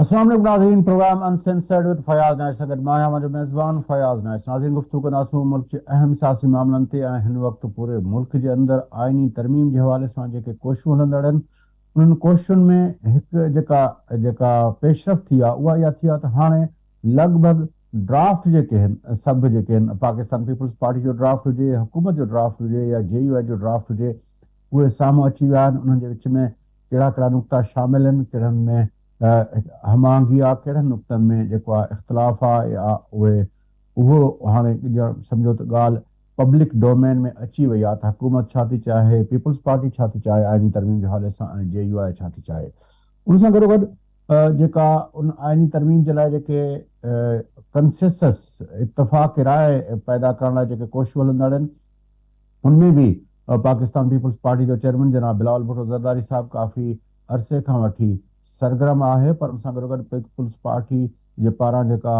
अस्सलाम वालेकुम नाज़रीन, प्रोग्राम अनसेंसर्ड विद फयाज़ नाइट सां गॾु मां मुंहिंजो मेज़बान फयाज़ नाइट। नाज़रीन, गुफ़्तगू कंदासूं मुल्क जे अहम सियासी मामलनि ते ऐं हिन वक़्तु पूरे मुल्क जे अंदरि आइनी तरमीम जे हवाले सां जेके कोशिशूं हलंदड़ आहिनि उन्हनि कोशिशुनि में हिकु जेका जेका पेशरफ़ थी आहे उहा इहा थी आहे त हाणे लॻभॻि ड्राफ्ट जेके आहिनि सभु जेके आहिनि पाकिस्तान पीपल्स पार्टी जो ड्राफ्ट हुजे, हुकूमत जो ड्राफ्ट हुजे या JUI जो ड्राफ्ट हुजे, उहे साम्हूं अची विया आहिनि। उन्हनि जे विच में कहिड़ा कहिड़ा नुक़्ता शामिल आहिनि, कहिड़नि में हमांगी आहे, कहिड़नि नुक़्तनि में जेको आहे इख़्तिलाफ़ आहे या उहो हाणे सम्झो त ॻाल्हि पब्लिक डोमेन में अची वई आहे त हुकूमत छा थी चाहे, पीपल्स पार्टी छा थी चाहे आइनी तरमीम जे हवाले सां, ऐं JUI छा थी चाहे। उन सां गॾोगॾु जेका उन आइनी तरमीम जे लाइ जेके कंसेसस इतफ़ाक़ राय पैदा करण लाइ जेके कोशिशूं हलंदड़ आहिनि उनमें बि पाकिस्तान पीपल्स पार्टी जो चेयरमैन जनाब बिलावल भुट्टो ज़रदारी साहब काफ़ी अरसे खां वठी सरगर्म आहे। पर उन सां गॾोगॾु पीपल्स पार्टी जे पारां जेका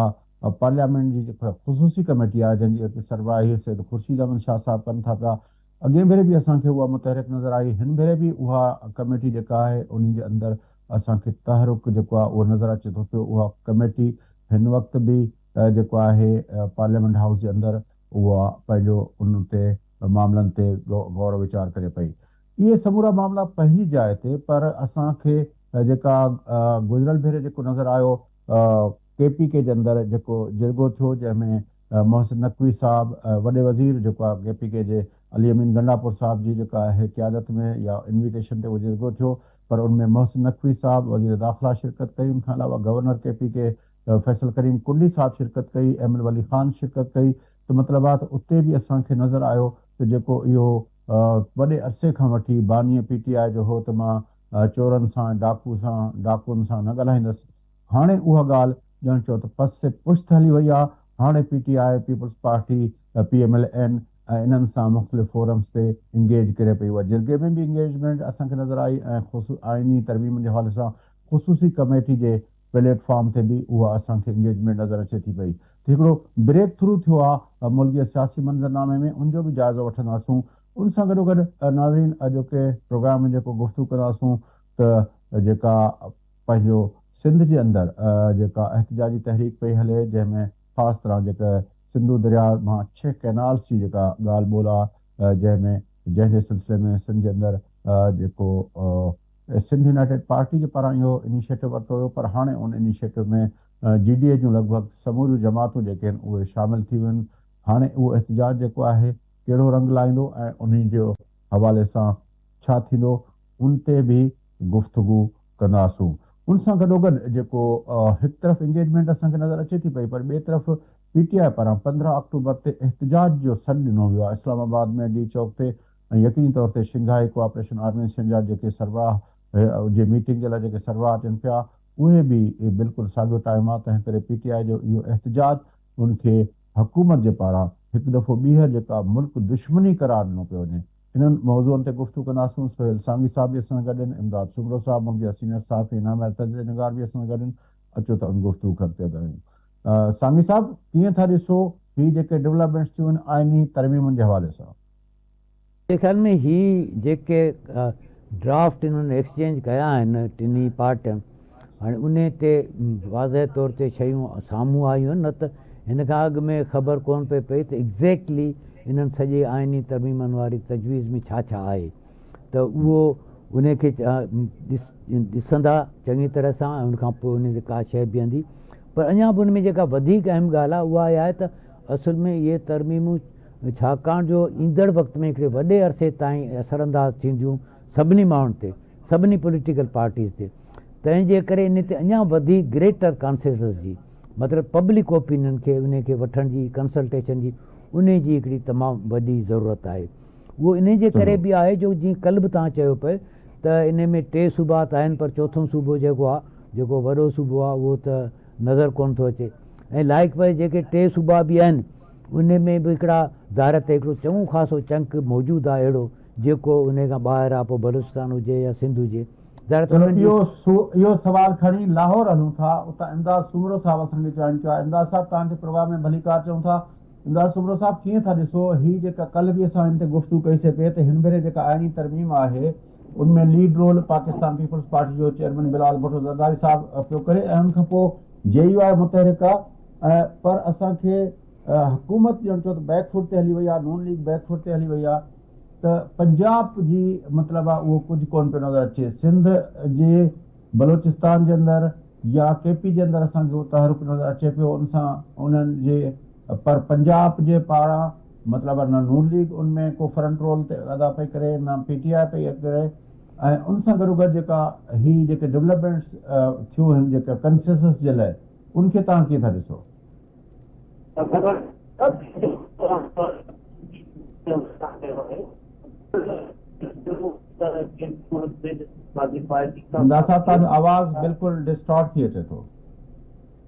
पार्लियामेंट जी जेका ख़ुसूसी कमेटी आहे जंहिंजी सरबराही सैयद खुर्शीद अहमद शाह साहब कनि था पिया, अॻे भेरे बि असांखे उहा मुतहरिक नज़र आई, हिन भेरे बि उहा कमेटी जेका आहे उन जे अंदरि असांखे तहरुक जेको आहे उहो नज़र अचे थो पियो। उहा कमेटी हिन वक़्तु बि जेको आहे पार्लियामेंट हाउस जे अंदरि उहा पंहिंजो उन ते मामलनि ते गौर वीचार करे पई। इहे समूरा मामला पंहिंजी जाइ ते, पर असांखे जेका गुज़िरियल भेरे जेको नज़र आयो KPK जे अंदरि जेको जिरगो थियो जंहिंमें मोहसिन नक़वी साहब वॾे वज़ीर जेको आहे KPK जे अली अमीन गंडापुर साहब जी जेका आहे क़यादत में या इन्विटेशन ते उहो जिरगो थियो, पर उनमें मोहसिन नक़वी साहब वज़ीर दाख़िला शिरकत कई, उनखां अलावा गवर्नर KPK फैसल करीम कुंडी साहब शिरकत कई, अहमद वली ख़ान शिरकत कई। त मतिलबु आहे त उते बि असांखे नज़र आयो त जेको इहो वॾे अरसे खां वठी बानीअ PTI जो हो त मां चोरनि सां डाकुनि सां न ॻाल्हाईंदसि, हाणे उहा ॻाल्हि ॼण चओ त पस से पुश्त हली वई आहे। हाणे PTI पीपल्स पार्टी PMLN ऐं इन्हनि सां मुख़्तलिफ़ फोरम्स ते इंगेज करे पई। उहा जिरगे में बि इंगेजमेंट असांखे नज़र आई ऐं आइनी तरमीम जे हवाले सां ख़ुसूसी कमेटी जे प्लेटफॉर्म ते बि उहा असांखे इंगेजमेंट नज़र अचे थी पई। त हिकिड़ो ब्रेक थ्रू थियो आहे मुल्क जे सियासी मंज़रनामे में, उनजो बि जाइज़ो वठंदासूं। उन सां गॾोगॾु नाज़रीन अॼोके प्रोग्राम में जेको गुफ़्तगू कंदासूं त जेका पंहिंजो सिंध जे अंदरि जेका एहतिजाजी तहरीक पई हले, जंहिंमें ख़ासि तरह जेका सिंधु दरिया मां 6 कैनाल्स जी जेका ॻाल्हि ॿोल आहे, जंहिंजे सिलसिले में सिंध जे अंदरि जेको सिंध यूनाइटेड पार्टी जे पारां इहो इनिशिएटिव वरितो हुयो, पर हाणे उन इनिशिएटिव में GDA जूं लॻभॻि समूरियूं जमातूं जेके आहिनि उहे शामिल थी वियूं आहिनि। हाणे उहो एहतिजाज जेको आहे कहिड़ो रंग लाहींदो ऐं उन जो हवाले सां छा थींदो, उन ते बि गुफ़्तगू कंदासूं। उन सां गॾोगॾु जेको हिकु तरफ़ इंगेजमेंट असांखे नज़र अचे थी पई, पर ॿिए तरफ़ PTI पारां 15 अक्टूबर ते एहतिजाज जो सॾु ॾिनो वियो आहे इस्लामाबाद में D चौक ते, ऐं यकीनी तौर ते शिंघाई कोऑपरेशन ऑर्गेनाइज़ेशन जा जेके सरबराह जे मीटिंग जे लाइ जेके सरबराह अचनि पिया उहे बि बिल्कुलु साॻियो टाइम आहे। तंहिं करे PTI जो इहो एहतिजाज उनखे हुकूमत जे पारां हिकु दफ़ो ॿीहर जेका मुल्क दुश्मनी करार ॾिनो पियो वञे। इन्हनि मौज़ूअनि ते गुफ़्तगू कंदासूं। सोहेल सांगी साहब बि असां गॾु आहिनि, इमदाद सुमरो साहब मुल्क जा सीनियर साहब इनाम एरतज़ निगार बि असां गॾु आहिनि। अचो त उन गुफ़्तगू करते आहियूं। सांगी साहब, कीअं था ॾिसो ही जेके डेवलपमेंट्स थियूं आहिनि आइनी तरमीमुनि जे हवाले सां? मुंहिंजे ख़्याल में ही जेके ड्राफ्ट इन्हनि एक्सचेंज कया आहिनि टिनी पार्टियुनि, हाणे उन ते वाज़ह तौर ते शयूं साम्हूं आयूं आहिनि, न त हिन खां अॻु में ख़बर कोन पई पई त एग्ज़ैक्टली इन्हनि सॼे आइनी तरमीमनि वारी तजवीज़ में छा छा आहे। त उहो उनखे ॾिसंदा चङी तरह सां ऐं उनखां पोइ उन ते का शइ बीहंदी। पर अञा बि उन में जेका वधीक अहम ॻाल्हि आहे उहा आहे त असुल में इहे तरमीमूं छाकाणि जो ईंदड़ वक़्त में हिकिड़े वॾे अरसे ताईं असरअंदाज़ थींदियूं सभिनी माण्हुनि ते, सभिनी पॉलिटिकल पार्टीज़ ते, तंहिंजे करे इन ते अञा वधीक ग्रेटर कॉन्सेंसस जी मतिलबु पब्लिक ओपिनियन खे उन खे वठण जी कंसल्टेशन जी उन जी हिकिड़ी तमामु वॾी ज़रूरत आहे। उहो इन जे करे बि आहे जो जीअं कल्ह बि तव्हां चयो पिए त इन में 3 सूबा त आहिनि, पर चोथों सूबो जेको आहे, जेको वॾो सूबो आहे, उहो त नज़र कोन थो अचे। ऐं लाइक वाइज जेके 3 सूबा बि आहिनि उन में बि हिकिड़ा ज़ाहिर ते हिकिड़ो चङो ख़ासो चंक मौजूदु आहे अहिड़ो जेको उन खां ॿाहिरि आहे, पोइ बलूचिस्तान हुजे या सिंध हुजे। इहो सवाल खणी लाहौर हलूं था, उतां इमदाद सुमरो साहब असांखे जॉइन कयो आहे। इमदाद साहब, तव्हांखे प्रोग्राम में भलीकार चऊं था। इमदाद सुमरो साहब, कीअं था ॾिसो ही जेका कल्ह बि असां हिन ते गुफ़्तगू कईसीं पिए त हिन भेरे जेका आइनी तरमीम आहे उनमें लीड रोल पाकिस्तान पीपल्स पार्टी जो चेयरमैन बिलाल भुट्टो ज़रदारी साहब पियो करे ऐं उन खां पोइ JUI मुतहरिका पर असांखे हुकूमत ॼण चओ त बैकफुट ते हली वई आहे, नून लीग बैकफुट ते हली वई आहे, त पंजाब जी मतिलबु आहे उहो कुझु कोन पियो नज़र अचे। सिंध जे बलोचिस्तान जे अंदरि या KP जे अंदरि असांखे उहो तहरुक नज़र अचे पियो उन सां उन्हनि जे, पर पंजाब जे पारां मतिलबु न नून लीग उनमें को फ्रंट रोल ते अदा पई करे, न PTI पई करे, ऐं उन सां गॾोगॾु जेका ही जेके डेवलपमेंट्स थियूं आहिनि जेका कंसेंसस जे लाइ, उनखे तव्हां कीअं था ॾिसो? अंदाज़ साहब तव्हांजो आवाज़ बिल्कुलु डिस्टॉर्ट थी अचे थो।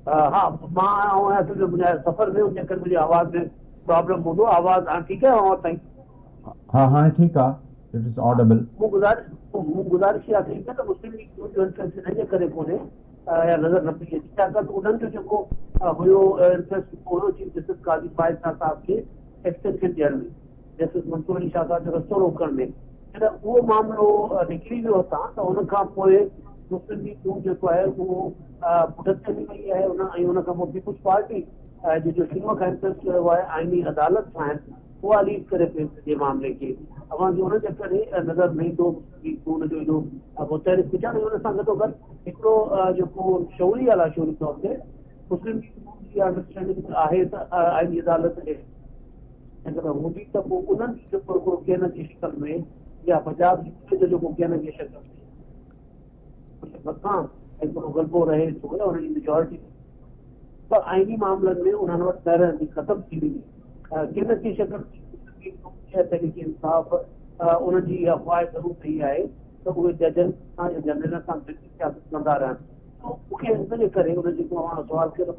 हाँ मां सफ़र में हुन करे मुंहिंजी आवाज़ में प्रॉब्लम हूंदो। आवाज़ हाणे ठीकु आहे और ताईं? हाँ हाणे ठीकु आहे, इट इज़ ऑडिबल। मूं गुज़ारिश इहा कई त मुस्लिम लीग जो इंट्रस्ट हिन जे करे कोन्हे या नज़र न पई अचे, छाकाणि त उन्हनि जो जेको हुयो इंट्रस्ट हुयो चीफ जस्टिस काज़ी फ़ाइज़ शाह साहब खे एक्सटेंशन ॾियण में, जस्टिस मंसूर अली शाह साहब जो रस्तो रोकण में, जॾहिं उहो मामिलो निकिरी वियो हुतां त हुन खां पोइ मुस्लिम लीग जेको आहे उहो पुठिते हली वई आहे। ऐं हुन खां पोइ पीपल्स पार्टी जो शुरूअ खां इंट्रस्ट हुयो आहे आइनी अदालत ठाहिनि, उहा लीड करे पई सॼे मामले खे। अवांखे हुन जे करे नज़र न ईंदो हुनजो एॾो मुतहरिक विझण। हुन सां गॾोगॾु हिकिड़ो जेको शौरी आहे लाशौरी तौर ते मुस्लिम लीग जी अंडरस्टैंडिंग आहे त आइनी अदालत खे हूंदी त पोइ उन्हनि जेको हिकिड़ो केन जी शिकल में या पंजाब जो जेको केन जी शिकल में मथां हिकिड़ो गलबो रहे थो या हुनजी मेजॉरिटी, त आइनी मामलनि में उन्हनि वटि पहिरियों जी ख़तमु थी वेंदी। केन जी शिकल तहरीक इंसाफ़ उनजी इहा ख़्वाहिश ज़रूरु कई आहे त उहे जजनि सां या जनरल सां सियासत कंदा रहनि। मूंखे हिन जे करे हुन जेको सुवाल कयो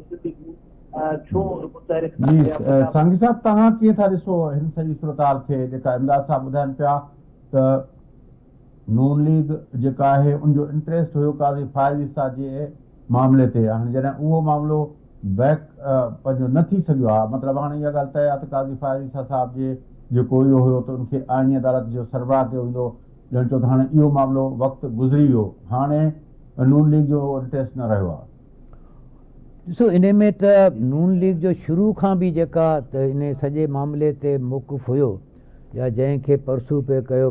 छो मुतहरिक जी सांगी साहब तव्हां कीअं था ॾिसो हिन सॼी सूरताल खे जेका इमदाद साहब ॿुधाइनि पिया त नून लीग जेका आहे उनजो इंट्रस्ट हुयो काज़ी फ़ाइज़ ईसा जे मामले ते, हाणे जॾहिं उहो मामिलो बैक पंहिंजो न थी सघियो आहे, मतिलबु हाणे इहा ॻाल्हि तय आहे त काज़ी फ़ाइज़ ईसा साहब जे जेको इहो हुयो त उनखे आइनी अदालत जो सरबराह कयो वेंदो, ॼण चओ त हाणे इहो मामिलो वक़्तु गुज़री वियो, हाणे नून लीग जो इंट्रस्ट न रहियो आहे। ॾिसो इन में त नून लीग जो शुरू खां बि जेका त इन सॼे मामले ते मौक़ुफ़ हुयो या जंहिंखे परसू पे कयो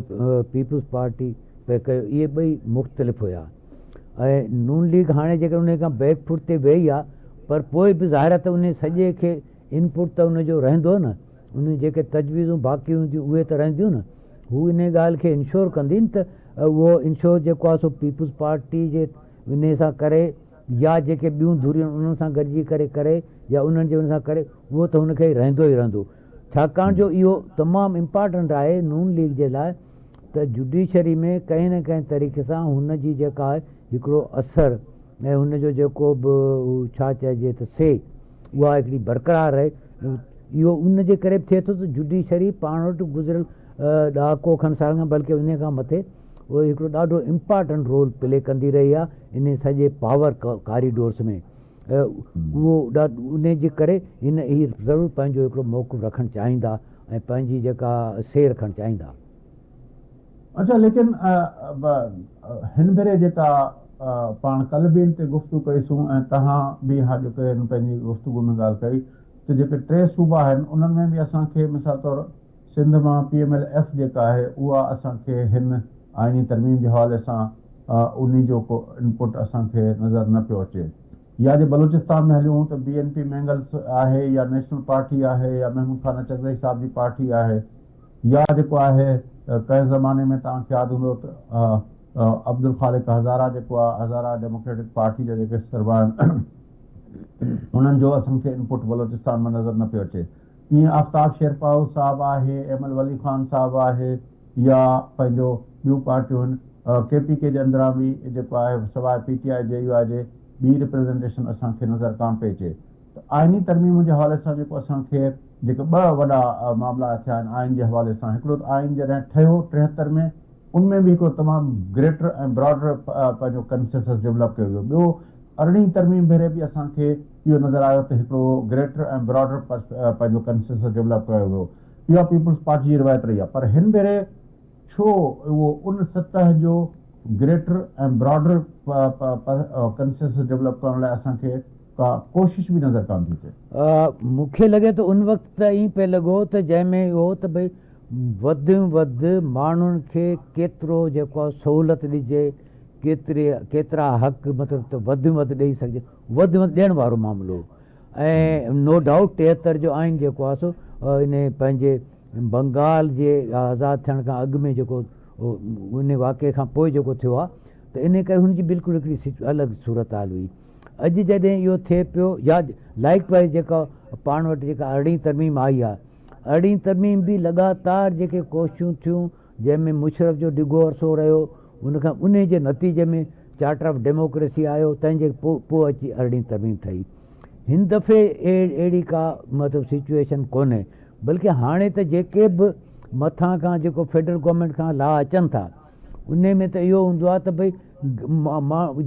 पीपल्स पार्टी पे कयो, इहे ॿई मुख़्तलिफ़ हुया। ऐं नून लीग हाणे जेकर उन खां बैकफुट ते वेही आहे, पर पोइ बि ज़ाहिर आहे त उन सॼे खे इनपुट त उनजो रहंदो न, उन जेके तजवीज़ूं बाक़ी हूंदियूं उहे त रहंदियूं न। हू इन ॻाल्हि खे इंश्योर कंदी न त उहो इंश्योर जेको आहे सो पीपल्स पार्टी जे इन सां करे या जेके ॿियूं धुरियूं उन्हनि सां गॾिजी करे या उन्हनि जे उन सां करे, उहो त हुनखे रहंदो ई रहंदो। छाकाणि जो इहो तमामु इम्पॉर्टेंट आहे नून लीग जे लाइ त जुडिशरी में कंहिं न कंहिं तरीक़े सां हुनजी जेका आहे हिकिड़ो असरु ऐं हुनजो जेको बि छा चइजे त से उहा हिकिड़ी बरक़रार रहे। इहो उन जे करे थिए थो त जुडिशरी पाण वटि गुज़िरियल ॾहाको खनि साल खां, बल्कि उन खां मथे उहो हिकिड़ो ॾाढो इम्पॉर्टेंट रोल प्ले कंदी रही आहे इन सॼे पावर कॉरिडोर्स में। उहो उन जे करे हिन ही ज़रूरु पंहिंजो हिकिड़ो मौक़िफ़ रखणु चाहींदा ऐं पंहिंजी जेका से रखणु चाहींदा। अच्छा, लेकिन हिन भेरे जेका पाण कल्ह बि इन ते गुफ़्तगू कईसूं ऐं तव्हां बि हाॼो कयो पंहिंजी गुफ़्तगू में ॻाल्हि कई त जेके 3 सूबा आहिनि उन्हनि में बि असांखे मिसाल तौरु सिंध मां PMLF जेका आहे उहा असांखे हिन आइनी तरमीम जे हवाले सां उन जो को इनपुट असांखे नज़र न पियो अचे। या जे बलूचिस्तान में हलियूं त BNP मैंगल्स आहे या नेशनल पार्टी आहे या महमूद खान अचकज़ई साहब जी पार्टी आहे, या जेको आहे कंहिं ज़माने में तव्हांखे यादि हूंदो त अब्दुल ख़ालिक हज़ारा जेको आहे हज़ारा डेमोक्रेटिक पार्टी जा जेके सरबराह आहिनि उन्हनि जो असांखे इनपुट बलूचिस्तान में नज़र न पियो अचे। ईअं आफ्ताब शेरपाओ साहब आहे, एमल वली ख़ान साहब आहे, या पंहिंजो ॿियूं पार्टियूं आहिनि KPK जे अंदरां बि जेको आहे सवाइ PTI JUI जे ॿी रिप्रेज़ेंटेशन असांखे नज़र कान पई अचे। त आइनी तरमीम जे हवाले सां जेको असांखे जेके 2 वॾा मामला थिया आहिनि आइन जे हवाले सां, हिकिड़ो त आइन जॾहिं ठहियो 73 में, उनमें बि हिकिड़ो तमामु ग्रेटर ऐं ब्रॉडर पंहिंजो कंसेंसस डेवलप कयो वियो। ॿियो 18वीं तरमीम भेरे बि असांखे इहो नज़र आयो त हिकिड़ो ग्रेटर ऐं ब्रॉडर पंहिंजो कंसेंसस डेवलप कयो वियो। इहा पीपल्स पार्टी जी रिवायत रही आहे। पर हिन भेरे छो वो उन सतह जो ग्रेटर ऐं ब्रॉडर कंसेंसस डेवलप करण लाइ असांखे का कोशिश बि नज़र कान थी अचे। मूंखे लॻे थो उन वक़्तु त ईअं पियो लॻो त जंहिंमें इहो त भई वधि में वधि माण्हुनि खे केतिरो जेको आहे सहूलियत ॾिजे, केतिरा हक़ मतिलबु त वधि में वधि ॾेई सघिजे, वधि में वधि ॾियण वारो मामिलो। ऐं नो डाउट 73 जो आइन जेको आहे सो इन पंहिंजे बंगाल जे आज़ादु थियण खां अॻु में जेको उन वाक़े खां पोइ जेको थियो आहे, त इन करे हुनजी बिल्कुलु हिकिड़ी अलॻि सूरत हाल हुई। अॼु जॾहिं इहो थिए पियो, या लाइक वाइज जेका पाण वटि जेका 18 तरमीम आई आहे, 18 तरमीम बि लगातार जेके कोशिशूं थियूं, जंहिंमें मुशरफ जो डिघो अरसो रहियो, उनखां उन जे नतीजे में चार्टर ऑफ डेमोक्रेसी आयो, तंहिंजे पोइ अची 18 तरमीम ठही। हिन दफ़े अहिड़ी का मतिलबु सिचुएशन कोन्हे, बल्कि हाणे त जेके बि मथां खां जेको फेडरल गवर्नमेंट खां लॉ अचनि था, उन में त इहो हूंदो आहे त भई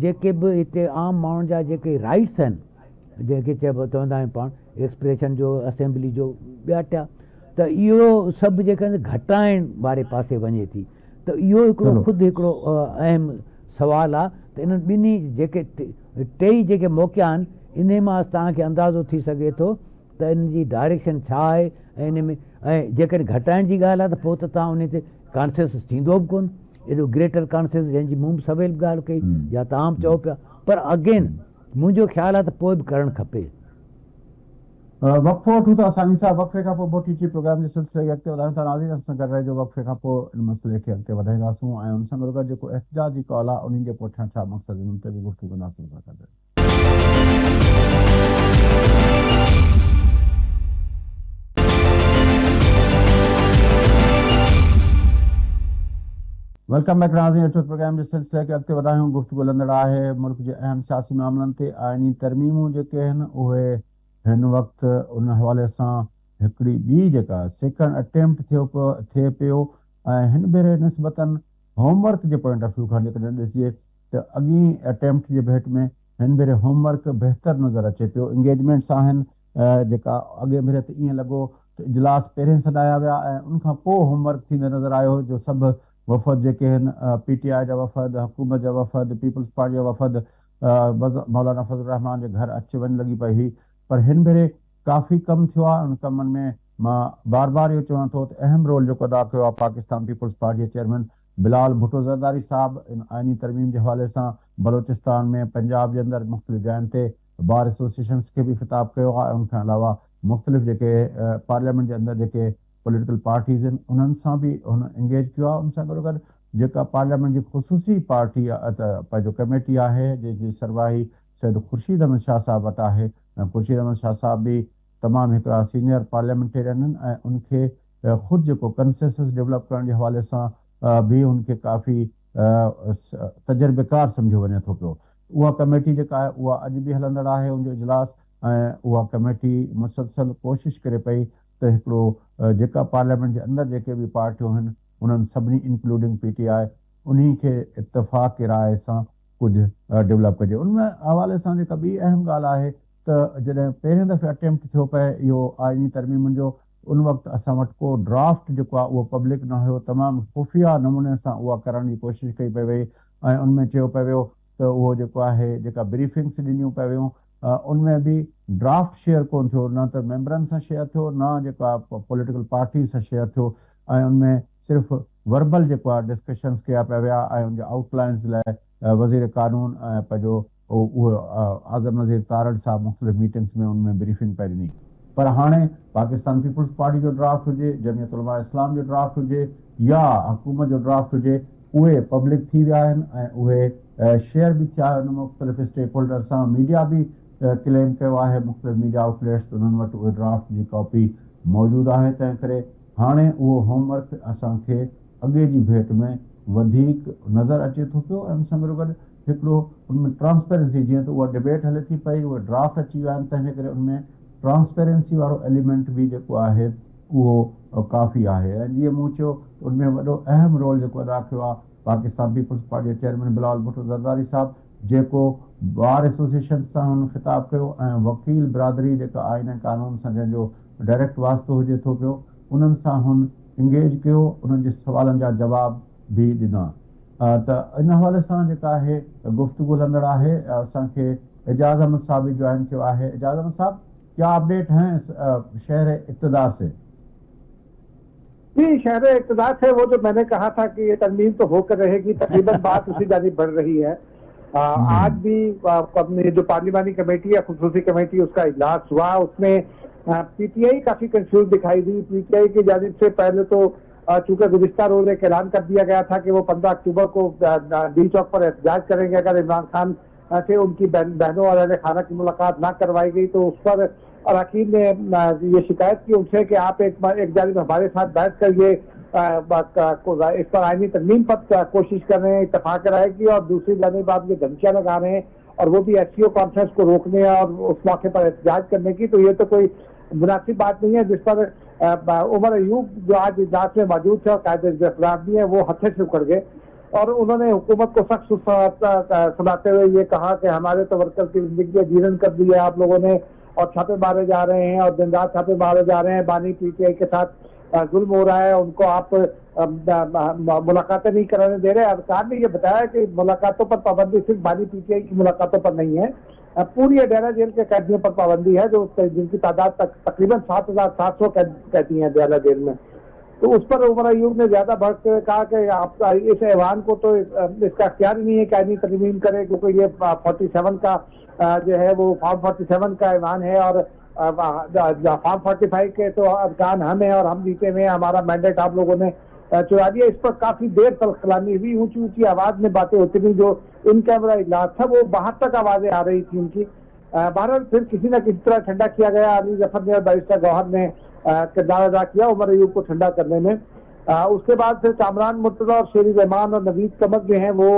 जेके बि हिते आम माण्हुनि जा जेके राइट्स आहिनि, जंहिंखे चवंदा आहियूं पाण एक्सप्रेशन जो, असेंबली जो, ॿिया टिया, त इहो सभु जेके घटाइण वारे पासे वञे थी। त इहो हिकिड़ो ख़ुदि हिकिड़ो अहम सुवालु आहे त इन्हनि ॿिन्ही जेके टेई जेके मौक़िया आहिनि, इन मां तव्हांखे अंदाज़ो थी सघे थो त इन जी डायरेक्शन छा आहे। ऐं इन में जेकॾहिं घटाइण जी ॻाल्हि आहे त पोइ त तव्हां उन ते कॉन्सेंसस थींदो बि कोन, एॾो ग्रेटर कॉन्सेंसस जंहिंजी मूं बि सवेल ॻाल्हि कई, या तव्हां बि चओ पिया। पर अगेन मुंहिंजो ख़्यालु आहे त पोइ बि करणु खपे। वक़फ़ो वठूं था साईं साहब, वक़फ़े खां पोइ मोटी अची प्रोग्राम जे सिलसिले खे अॻिते वधायूं था। नाज़रीन सां गॾु रहिजो, वक़फ़े खां पोइ इन मसइले खे अॻिते वधाईंदासूं ऐं उन सां गॾु गॾु जेको एहतिजाजी कॉल आहे उन्हनि जे पुठियां छा मक़सदु, उन ते बि गुफ़्तगू कंदासीं सां गॾु। वेलकम बैक नाज़रीन, अचो प्रोग्राम जे सिलसिले खे अॻिते वधायूं। गुफ़्तगू हलंदड़ आहे मुल्क जे अहम सियासी मामलनि ते। आइनी तरमीमूं जेके आहिनि उहे हिन वक़्तु उन हवाले सां हिकिड़ी ॿी जेका सेकेंड अटैम्प्ट थिए पियो, ऐं हिन भेरे निस्बतन होमवर्क जे पॉइंट ऑफ व्यू खां जेकॾहिं ॾिसिजे त अॻी अटैम्प्ट जे भेट में हिन भेरे होमवर्क बहितर नज़र अचे पियो। इंगेजमेंट्स आहिनि जेका अॻे भेरे त ईअं लॻो त इजलास पहिरें सॾाया विया ऐं उनखां पोइ होमवर्क थींदे नज़र आयो, जो सभु वफ़द जेके आहिनि PTI जा वफ़द, हुकूमत जा वफ़द, पीपल्स पार्टी जा वफ़द मौलाना फज़ल रहमान जे घर अच वञ लॻी पई हुई। पर हिन भेरे काफ़ी कमु थियो आहे। उन कमनि में मां बार बार इहो चवां थो त अहम रोल जेको अदा कयो आहे पाकिस्तान पीपल्स पार्टी जे चेयरमैन बिलाल भुट्टो ज़रदारी साहब इन आइनी तरमीम जे हवाले सां बलोचिस्तान में, पंजाब जे अंदरि मुख़्तलिफ़ जायुनि ते बार एसोसिएशन्स खे बि ख़िताब कयो आहे। उनखां अलावा मुख़्तलिफ़ जेके पार्लियामेंट जे अंदरि जेके पॉलिटिकल पार्टीज़ आहिनि उन्हनि सां बि हुन इंगेज कयो आहे। उन सां गॾो गॾु जेका पार्लियामेंट जी ख़ुसूसी पार्टी पंहिंजो कमेटी आहे जंहिंजी सरवाही सैयद ख़ुर्शीद अहमद शाह साहब वटि आहे, ऐं ख़ुर्शीद अहमद शाह साहब बि तमामु हिकिड़ा सीनियर पार्लियामेंटेरियन आहिनि ऐं उनखे ख़ुदि जेको कंसेंसस डेवलप करण जे हवाले सां बि उनखे काफ़ी तजुर्बेकार सम्झो वञे थो पियो। उहा कमेटी जेका आहे उहा अॼु बि हलंदड़ आहे उनजो इजलास, ऐं उहा कमेटी मुसलसल कोशिशि करे पई त हिकिड़ो जेका पार्लियामेंट जे अंदरि जेके बि पार्टियूं आहिनि उन्हनि सभिनी इंक्लूडिंग PTI उन्ही खे इत्तफ़ाक़ राय सां कुझु डेवलप कजे। उन हवाले सां जेका ॿी अहम ॻाल्हि आहे त जॾहिं पहिरें दफ़े अटैम्प्ट थियो पए इहो आइनी तरमीमुनि जो, उन वक़्तु असां वटि को ड्राफ्ट जेको आहे उहो पब्लिक न हुयो। तमामु ख़ुफ़िया नमूने सां उहा करण जी कोशिशि कई पई वई ऐं उनमें चयो पियो वियो त उहो जेको आहे जेका ब्रीफिंग्स ॾिनियूं पिया वियूं उनमें बि ड्राफ्ट शेयर कोन थियो, न त मेंबरनि सां शेयर थियो, न जेका पॉलिटिकल पार्टी सां शेयर थियो, ऐं उनमें सिर्फ़ु वर्बल जेको आहे डिस्कशन्स कया पिया विया ऐं उनजा आउटलाइन्स लाइ वज़ीर कानून ऐं पंहिंजो उहो आज़म नज़ीर तारड़ साहब मुख़्तलिफ़ मीटिंग्स में उनमें ब्रीफिंग पई ॾिनी। पर हाणे पाकिस्तान पीपल्स पार्टी जो ड्राफ्ट हुजे, जमियत उलमा इस्लाम जो ड्राफ्ट हुजे या हुकूमत जो ड्राफ्ट हुजे, उहे पब्लिक थी विया आहिनि ऐं उहे शेयर बि थिया आहिनि मुख़्तलिफ़ स्टेक होल्डर सां। मीडिया बि क्लेम कयो आहे, मुख़्तलिफ़ मीडिया आउटलेट्स उन्हनि वटि उहे ड्राफ्ट जी कॉपी मौजूदु आहे। तंहिं करे हाणे उहो होमवर्क असांखे अॻे जी भेट में वधीक नज़र अचे थो पियो ऐं उन सां गॾो गॾु हिकिड़ो उनमें ट्रांसपेरेंसी, जीअं त उहा डिबेट हले थी पई, उहे ड्राफ्ट अची विया आहिनि, तंहिंजे करे उनमें ट्रांसपेरेंसी वारो एलिमेंट बि जेको आहे उहो काफ़ी आहे। ऐं जीअं मूं चयो उनमें वॾो अहम रोल जेको अदा कयो आहे पाकिस्तान पीपल्स पार्टी जे चेयरमैन बिलाल भुट्टो ज़रदारी साहब, जेको बार एसोसिएशन सां हुन ख़िताब कयो ऐं वकील बिरादरी जेका आइन ऐं कानून सां जंहिंजो डायरेक्ट वास्तो हुजे थो पियो, उन्हनि सां हुन इंगेज कयो, उन्हनि जे सवालनि जा जवाब भी ॾिना। त इन हवाले सां जेका आहे गुफ्तगू हलंदड़ आहे। असांखे एजाज अहमद साहब भी ज्वाइन किया है। एजाज अहमद साहब, क्या अपडेट हैं इस शहर इक़्तिदार से? जी, शहर इक़्तिदार से वो जो मैंने कहा था कि ये तरमीम तो होकर रहेगी, तकरीबन बात उसी जानिब बढ़ रही है। आज भी अपनी जो पार्लिमानी कमेटी है, खुसूसी कमेटी, उसका इजलास हुआ। उसमें पीटीआई काफी कंफ्यूज दिखाई दी। पीटीआई की जानिब से पहले तो चूंकि गुज़िश्ता रोज एक ऐलान कर दिया गया था कि वो 15 अक्टूबर को डी चौक पर एहतजाज करेंगे अगर इमरान खान से उनकी बहनों और अहले खाना की मुलाकात ना करवाई गई। तो उस पर अरकान ने ये शिकायत की उनसे कि आप एक जानिब हमारे साथ बैठ कर ये इस पर आईनी तरमीम पर कोशिश कर रहे हैं, इत्तफाक कराएगी, और दूसरी जानिब आप ये धमकियां लगा रहे हैं और वो भी एससीओ कॉन्फ्रेंस को रोकने और उस मौके पर एहतजाज करने की। तो ये तो कोई मुनासिब बात नहीं है, जिस पर उमर अयूब जो आज इजलास में मौजूद थे और कायदे है, वो हथे से उखड़ गए और उन्होंने हुकूमत को सख्त सुनाते हुए ये कहा कि हमारे तो वर्कर की जिंदगी जीवन कर दी है आप लोगों ने, और छापे मारे जा रहे हैं और दिन रात छापे मारे जा रहे हैं। बानी पीटीआई के साथ जुल्म हो रहा है, उनको आप मुलाकातें नहीं कराने दे रहे। अरकान ने ये बताया कि मुलाकातों पर पाबंदी सिर्फ बानी पीटीआई की मुलाकातों पर नहीं है, पूरी अडेरा जेल के कैदियों पर पाबंदी है, जो जिनकी तादाद तकरीबन 7,700 कैदी हैं अडेरा जेल में। तो उस पर उमर अयूब ने ज्यादा बढ़ कर कहा कि आप इस ऐवान को तो इसका अख्तियार ही नहीं है कि आईनी तरमीम करे, क्योंकि ये 47 का जो है वो फॉर्म 47 का ऐवान है और फॉर्म 45 के तो अरकान हम हैं और हम जीते हुए हैं, हमारा मैंडेट आप लोगों ने चुरा दिया। इस पर काफी देर तक कलामी हुई, ऊंची ऊंची आवाज में बातें होती थी। जो इन कैमरा इजलास था वो बाहर तक आवाजें आ रही थी उनकी। बहरहाल फिर किसी न किसी तरह ठंडा किया गया। अली जफर ने और बैरिस्टर गौहर ने किरदार अदा किया उमर अयूब को ठंडा करने में। उसके बाद फिर कामरान मुर्तजा और शेरी रहमान और नवीद कमर जो है वो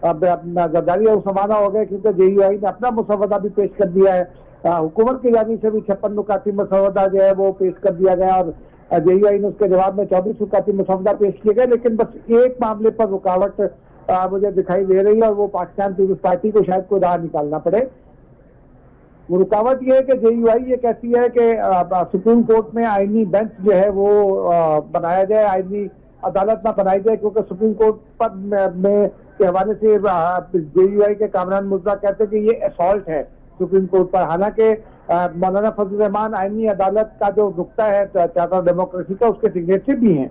जरदारी और समाना हो गए, क्योंकि जेयूआई ने अपना मुसवदा भी पेश कर दिया है। हुकूमत की जानिब से भी 56 नुकाती मुसवदा जो है वो पेश कर दिया गया और जेयूआई ने उसके जवाब में 24 नुकाती मुसवदा पेश किए गए। लेकिन बस एक मामले पर रुकावट मुझे दिखाई दे रही है और वो पाकिस्तान पीपल्स पार्टी को शायद कोई राह निकालना पड़े। वो रुकावट ये है कि जेयूआई ये कहती है कि सुप्रीम कोर्ट में आईनी बेंच जो है वो बनाया जाए, आईनी अदालत ना बनाई जाए, क्योंकि सुप्रीम कोर्ट पर में के हवाले से जेयूआई के कामरान मुर्तजा कहते हैं कि ये असॉल्ट है सुप्रीम कोर्ट पर। हालांकि मौलाना फजल रहमान आईनी अदालत का जो नुक्ता है चार्टर डेमोक्रेसी का, उसके सिग्नेचर भी हैं।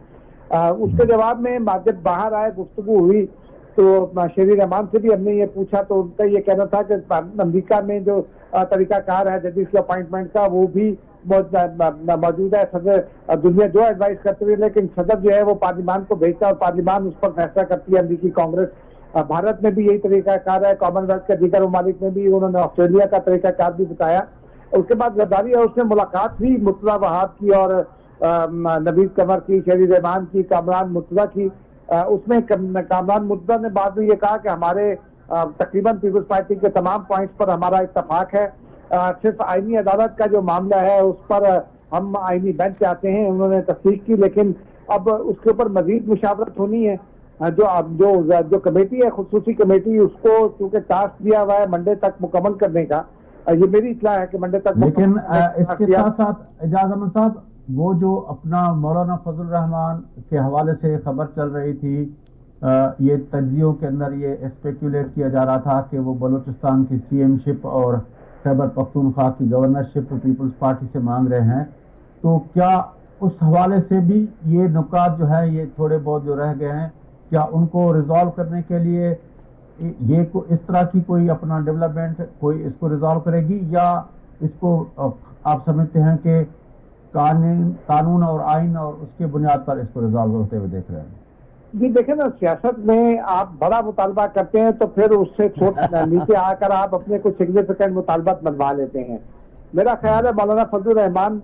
उसके जवाब में जब बाहर आए, गुफ्तगू हुई, तो शेरी रहमान से भी हमने ये पूछा तो उनका ये कहना था कि अमेरिका में जो तरीकाकार है जजेस के अपॉइंटमेंट का वो भी मौजूद है। सदर दुनिया जो एडवाइस करती हुई, लेकिन सदर जो है वो पार्लियामान को भेजता है और पार्लियामान उस पर फैसला करती है। अमेरिकी कांग्रेस, भारत में भी यही तरीकाकार है, कॉमनवेल्थ के दीगर ममालिक में भी, उन्होंने ऑस्ट्रेलिया का तरीकाकार भी बताया। उसके बाद जरदारी और उसने मुलाकात हुई मुर्तजा वहाब की और नवीद कमर की, शेरी रहमान की, कामरान मुर्तजा की। उसमें कामरान मुर्तजा ने बाद में ये कहा कि हमारे तकरीबन पीपल्स पार्टी के तमाम पॉइंट्स पर हमारा इत्तफाक है, सिर्फ आईनी अदालत का जो मामला है उस पर हम आईनी बेंच चाहते हैं। उन्होंने तस्दीक की, लेकिन अब उसके ऊपर मजीद मुशावरत होनी है। जो कमेटी है, खुसूसी कमेटी, उसको चूंकि टास्क दिया हुआ है मंडे तक मुकम्मल करने का, ये मेरी इत्तला है कि मंडे तक। लेकिन इसके साथ साथ एजाज अहमद साहब, वो जो अपना मौलाना फजल रहमान के हवाले से खबर चल रही थी, ये तज्जियों के अंदर ये स्पेकुलेट किया जा रहा था कि वो बलूचिस्तान की सीएमशिप और खैबर पख्तूनख्वा की गवर्नरशिप पीपल्स पार्टी से मांग रहे हैं, तो क्या उस हवाले से भी ये नुकात जो है ये थोड़े बहुत जो रह गए हैं, क्या उनको रिजॉल्व करने के लिए ये इस तरह की कोई अपना डेवलपमेंट कोई इसको रिजॉल्व करेगी, या इसको आप समझते हैं कि कानून और आइन और उसके बुनियाद पर इसको रिजॉल्व होते हुए देख रहे हैं? जी देखें ना, सियासत में आप बड़ा मुतालबा करते हैं तो फिर उससे नीचे आकर आप अपने कुछ सिग्निफिकेंट मुतालबात बनवा लेते हैं। मेरा ख्याल है मौलाना फजल रहमान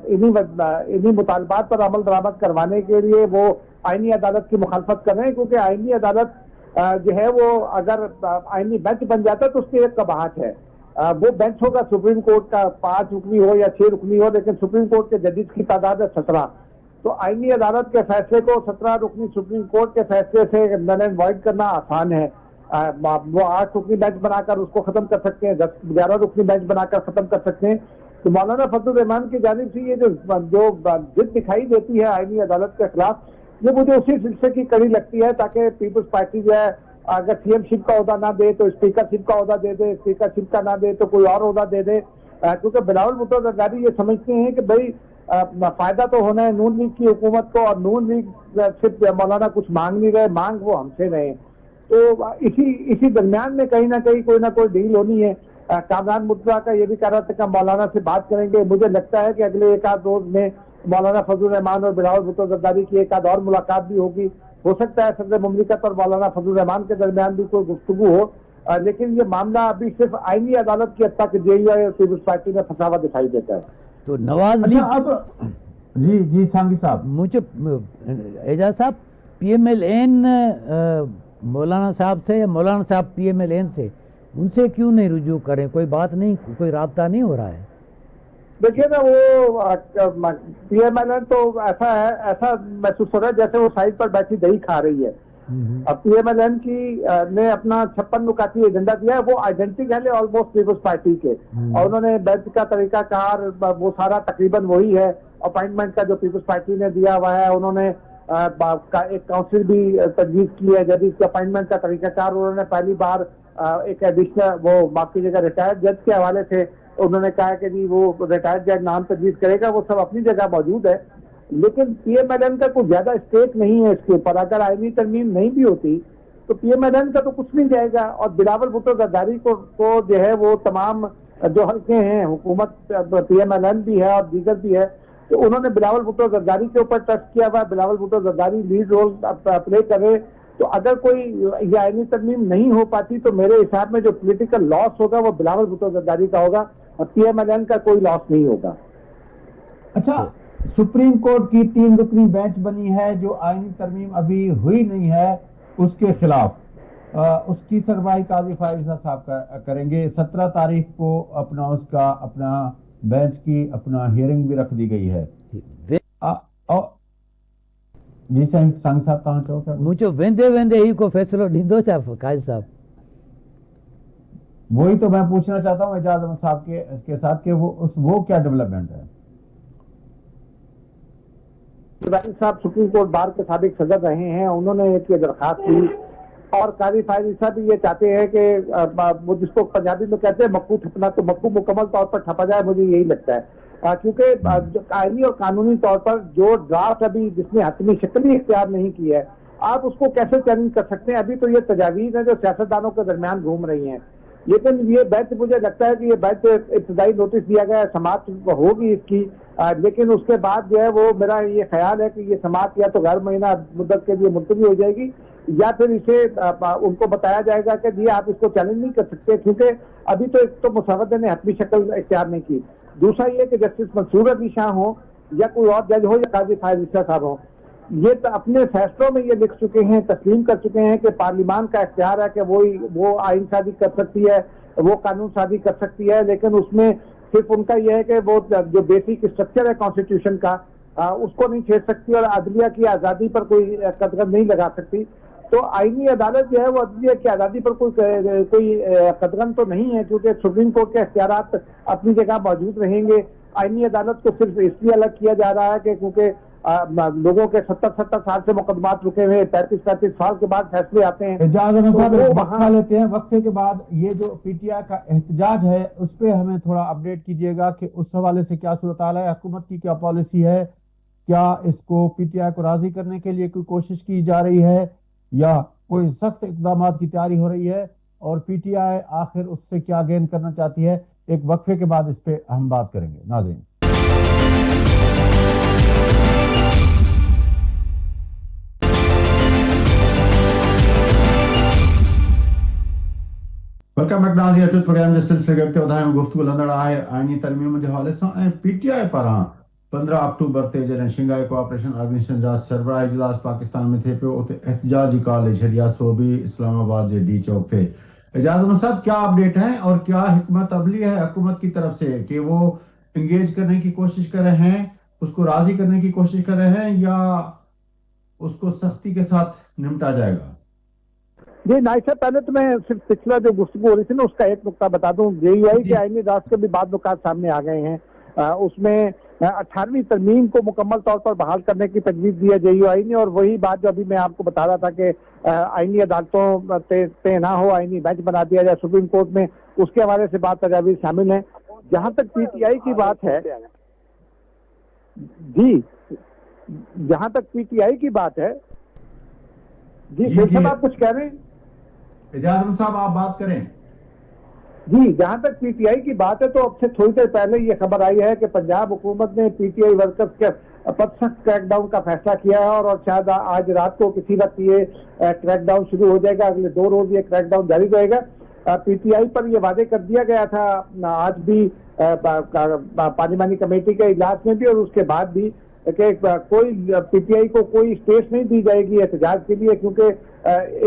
इन्हीं मुतालबात पर अमल दरामद करवाने के लिए वो आईनी अदालत की मुखालफत कर रहे हैं, क्योंकि आईनी अदालत जो है वो अगर आईनी बेंच बन जाता है तो उसकी एक कबाहट है। वो बेंच होगा सुप्रीम कोर्ट का, 5 रुकनी हो या 6 रुकनी हो, लेकिन सुप्रीम कोर्ट के जजेस की तादाद है 17। तो आईनी अदालत के फैसले को 17 रुकनी सुप्रीम कोर्ट के फैसले से नल एंड वॉइड करना आसान है। वो 8 रुकनी बेंच बनाकर उसको खत्म कर सकते हैं, 10-11 रुकनी बेंच बनाकर खत्म कर सकते हैं। तो मौलाना फजल रहमान की जानिब से ये जो जिद दिखाई देती है आईनी अदालत के खिलाफ, ये मुझे उसी सिलसिले की कड़ी लगती है, ताकि पीपल्स पार्टी जो है अगर सीएमशिप का ओहदा ना दे तो स्पीकरशिप का ओहदा दे दे, स्पीकरशिप का ना दे तो कोई और ओहदा दे दे, क्योंकि बिलावल भुट्टो जरदारी ये समझते हैं कि भाई फायदा तो होना है नून लीग की हुकूमत को, और नून लीग सिर्फ मौलाना कुछ मांग नहीं रहे, मांग वो हमसे रहे। तो इसी दरमियान में कहीं ना कहीं कोई ना कोई डील होनी है। कामरान मुर्तजा का ये भी कह रहा था कि मौलाना से बात करेंगे। मुझे लगता है कि अगले एक आध रोज में मौलाना फजल रहमान और बिलावल भुट्टो जरदारी की एक आध और मुलाकात भी होगी। हो सकता है सदर मुमलिकत और मौलाना फजल रहमान के दरमियान भी कोई गुफ्तगू हो, लेकिन ये मामला अभी सिर्फ आईनी अदालत की हद तक जेयूआई और पीपल्स पार्टी में फंसा हुआ दिखाई देता है। तो नवाज अच्छा, अब जी सांगी साहब, मुझे एजाज साहब PMLN मौलाना साहब से या मौलाना साहब PMLN से, उनसे क्यों नहीं रुजू करें? कोई बात नहीं, कोई राब्ता नहीं हो रहा है? देखिए ना, वो PMLN तो ऐसा है, ऐसा महसूस हो रहा है जैसे वो साइड पर बैठी दही खा रही है। अब PMLN की ने अपना 56 नुकाती एजेंडा दिया है, वो आइडेंटिकल है ऑलमोस्ट पीपल्स पार्टी के, और उन्होंने बेंच का तरीकाकार वो सारा तकरीबन वही है। अपॉइंटमेंट का जो पीपल्स पार्टी ने दिया हुआ है, उन्होंने एक काउंसिल भी तजवीज की है जदीद अपॉइंटमेंट का तरीकाकार। उन्होंने पहली बार एक एडिशनल वो माफ कीजिएगा रिटायर्ड जज के हवाले से उन्होंने कहा कि जी वो रिटायर्ड जज नाम तजवीज करेगा। वो सब अपनी जगह मौजूद है, लेकिन PMLN का कोई ज्यादा स्टेक नहीं है इसके ऊपर। अगर आईनी तरमीम नहीं भी होती तो PMLN का तो कुछ नहीं जाएगा, और बिलावल भुट्टो जरदारी को जो है वो तमाम जो हल्के हैं हुकूमत, PMLN भी है और दीगर भी है, तो उन्होंने बिलावल भुट्टो जरदारी के ऊपर ट्रस्ट किया हुआ। Bilawal Bhutto Zardari lead role play करे, तो अगर कोई ये आईनी तरमीम नहीं हो पाती तो मेरे हिसाब में जो पॉलिटिकल लॉस होगा वो बिलावल भुट्टो जरदारी का होगा, और PMLN का कोई लॉस नहीं होगा। अच्छा, सुप्रीम कोर्ट की 3 रुकनी बेंच बनी है जो आईनी तरमीम अभी हुई नहीं है उसके खिलाफ, उसकी सरमाई काजी फाइजा साहब करेंगे। 17 तारीख को अपना बेंच की अपना हियरिंग भी रख दी गई है। जी संग साहब कहाँ चौक मुझे वेंदे ही को फैसलो ॾींदो छा काजी साहब? वही तो मैं पूछना चाहता हूँ एजाज अहमद साहब के साथ कि वो क्या डेवलपमेंट है? साहब सुप्रीम कोर्ट बार के साबिक सदर रहे हैं, उन्होंने एक दरखास्त की, और काजी फायज साहब भी ये चाहते हैं कि वो जिसको पंजाबी में कहते हैं मक्कू ठपना, तो मक्कू मुकम्मल तौर पर ठपा जाए। मुझे यही लगता है, क्योंकि आईनी और कानूनी तौर पर जो ड्राफ्ट अभी जिसने हतमी शक्ल ही इख्तियार नहीं की है, आप उसको कैसे चैलेंज कर सकते हैं? अभी तो ये तजावीज है जो सियासतदानों के दरमियान घूम रही हैं, लेकिन ये बेंच, मुझे लगता है कि ये बेंच इब्तदाई नोटिस दिया गया है, समाअत होगी इसकी, लेकिन उसके बाद जो है वो मेरा ये ख्याल है कि ये समाअत या तो गैर महीना मुद्दत के लिए मुलतवी हो जाएगी, या फिर इसे उनको बताया जाएगा कि जी आप इसको चैलेंज नहीं कर सकते, क्योंकि अभी तो एक तो मुसव्वदे ने हतमी शक्ल इख्तियार नहीं की। दूसरा ये कि जस्टिस मंसूर अली शाह हो या कोई और जज हो या काजी फायज साहब हो, ये तो अपने फैसलों में ये लिख चुके हैं, तस्लीम कर चुके हैं कि पार्लियामान का इख्तियार है कि वो आइन साजी कर सकती है, वो कानून साजी कर सकती है, लेकिन उसमें सिर्फ उनका यह है कि वो जो बेसिक स्ट्रक्चर है कॉन्स्टिट्यूशन का उसको नहीं छेड़ सकती, और अदलिया की आज़ादी पर कोई कदगन नहीं लगा सकती। तो आईनी अदालत जो है वो अदलिया की आज़ादी पर कोई कदगन तो नहीं है, क्योंकि सुप्रीम कोर्ट के इख्तियारात अपनी जगह मौजूद रहेंगे। आईनी अदालत को सिर्फ इसलिए अलग किया जा रहा है कि क्योंकि लोगों के 70 साल से मुकदमात रुके हुए, 35 साल के बाद फैसले आते हैं। एजाज अहमद साहब एक वक्फा लेते हैं, वक्फे के बाद ये जो PTI का एहतजाज है उस पर हमें थोड़ा अपडेट कीजिएगा कि उस हवाले से क्या सूरत हाल है, हुकूमत की क्या पॉलिसी है, क्या इसको PTI को राजी करने के लिए कोई कोशिश की जा रही है या कोई सख्त इकदाम की तैयारी हो रही है, और PTI आखिर उससे क्या गेन करना चाहती है? एक वक्फे के बाद इस पे हम बात करेंगे। नाज़रीन, वेलकम बैक नाज़रीन, अचूक प्रोग्राम जे सिलसिले अॻिते वधायूं। गुफ़्तगू हलंदड़ आहे आईनी तरमीम जे हवाले सां, ऐं PTI पारां 15 अक्टूबर ते जॾहिं शंघाई कोऑपरेशन ऑर्गेनाइजेशन जा सरबराह इजलास पाकिस्तान में थिए पियो, उते एहतजाजी कॉल छॾी सोबी इस्लामाबाद जे डी चौक ते। एजाज अहमद साहब, क्या अपडेट है और क्या हिकमत अमली है हुकूमत की तरफ से कि वो इंगेज करने की कोशिश कर रहे हैं, उसको राजी करने की कोशिश कर रहे हैं, या उसको सख्ती के साथ निपटा जाएगा? जी नाइस साहब, पहले तो मैं सिर्फ पिछला जो गुफ्तगू हो रही थी ना उसका एक नुकता बता दूं। जेयूआई के आईनी रास्त के भी बाद नुकात सामने आ गए हैं। उसमें 18वीं तरमीम को मुकम्मल तौर पर बहाल करने की तजवीज दी है JUI ने। और वही बात जो अभी मैं आपको बता रहा था कि आईनी अदालतों पे ना हो, आईनी बेंच बना दिया जाए सुप्रीम कोर्ट में, उसके हवाले से बात तजावीज शामिल है। जहां तक PTI की बात है जी, जहां तक PTI की बात है जी, साहब आप कुछ कह रहे हैं? इजाज़त साहब आप बात करें। जी, जहां तक PTI की बात है, तो अब से थोड़ी देर पहले ये खबर आई है कि पंजाब हुकूमत ने PTI वर्कर्स के पर सख्त क्रैकडाउन का फैसला किया है और शायद आज रात को किसी वक्त ये क्रैकडाउन शुरू हो जाएगा। अगले 2 रोज ये क्रैकडाउन जारी रहेगा। PTI पर ये वादे कर दिया गया था आज भी पार्लिमानी कमेटी के इजलास में भी और उसके बाद भी कि कोई PTI को कोई स्पेस नहीं दी जाएगी एहतजाज के लिए, क्योंकि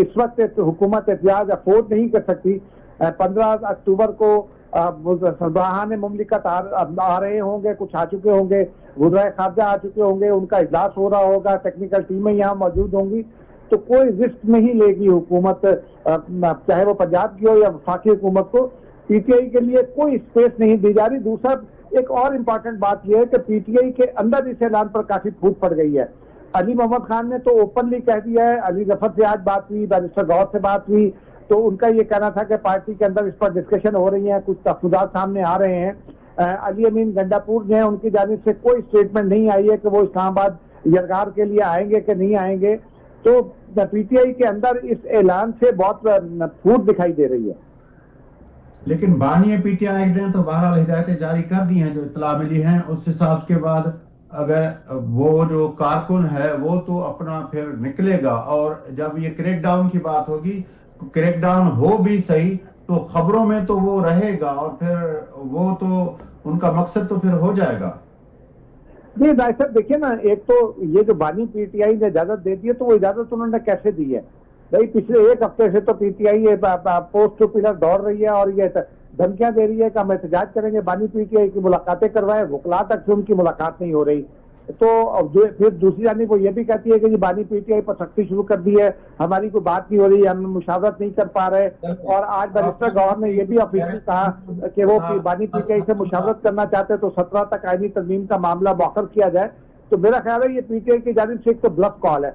इस वक्त हुकूमत एहतजाज अफोर्ड नहीं कर सकती। 15 अक्टूबर को सरबराहान मुमलिकत आ रहे होंगे, कुछ आ चुके होंगे, वज़ीर खारजा आ चुके होंगे, उनका इजलास हो रहा होगा, टेक्निकल टीमें यहाँ मौजूद होंगी, तो कोई रिस्क नहीं लेगी हुकूमत, चाहे वो पंजाब की हो या वफाकी हुकूमत को। PTI के लिए कोई स्पेस नहीं दी जा रही। दूसरा एक और इम्पोर्टेंट बात यह है कि PTI के अंदर इस ऐलान पर काफी फूट पड़ गई है। अली मोहम्मद खान ने तो ओपनली कह दिया है, अली जफर से आज बात हुई, बैरिस्टर गौर से बात हुई, तो उनका ये कहना था कि पार्टी के अंदर इस पर डिस्कशन हो रही है, कुछ तहफुजात सामने आ रहे हैं। अली अमीन गंडापुर जो है, उनकी जानिब से कोई स्टेटमेंट नहीं आई है कि वो इस्लामाबाद यलगार के लिए आएंगे कि नहीं आएंगे। तो PTI के अंदर इस ऐलान से बहुत फूट दिखाई दे रही है। लेकिन बानी PTI ने तो बहरहाल हिदायतें जारी कर दी हैं जो इत्तला मिली हैं, उस हिसाब के बाद अगर वो जो कारकुन है वो तो अपना फिर निकलेगा, और जब ये क्रैकडाउन की बात होगी, क्रैकडाउन हो भी सही तो खबरों में तो वो रहेगा और फिर वो तो उनका मकसद तो फिर हो जाएगा। जी भाई साहब देखिए ना, एक तो ये जो बानी PTI ने इजाजत दे दी है, तो वो इजाजत उन्होंने कैसे दी है भाई? पिछले 1 हफ्ते से तो PTI ये पोस्ट टू पिलर दौड़ रही है और ये धमकियां दे रही है कि हम एहतजाज करेंगे, बानी PTI की मुलाकातें करवाए, वकला तक से उनकी मुलाकात नहीं हो रही। तो फिर दूसरी जानिब वो ये भी कहती है कि जी बानी PTI पर सख्ती शुरू कर दी है, हमारी कोई बात नहीं हो रही, हम मुशावरत नहीं कर पा रहे। और आज बैरिस्टर गौहर ने यह भी ऑफिशियली कहा कि वो बानी PTI से मुशावरत करना चाहते तो 17 तक आईनी तरमीम का मामला मौखर किया जाए। तो मेरा ख्याल है ये PTI की जानिब से एक तो ब्लफ कॉल है।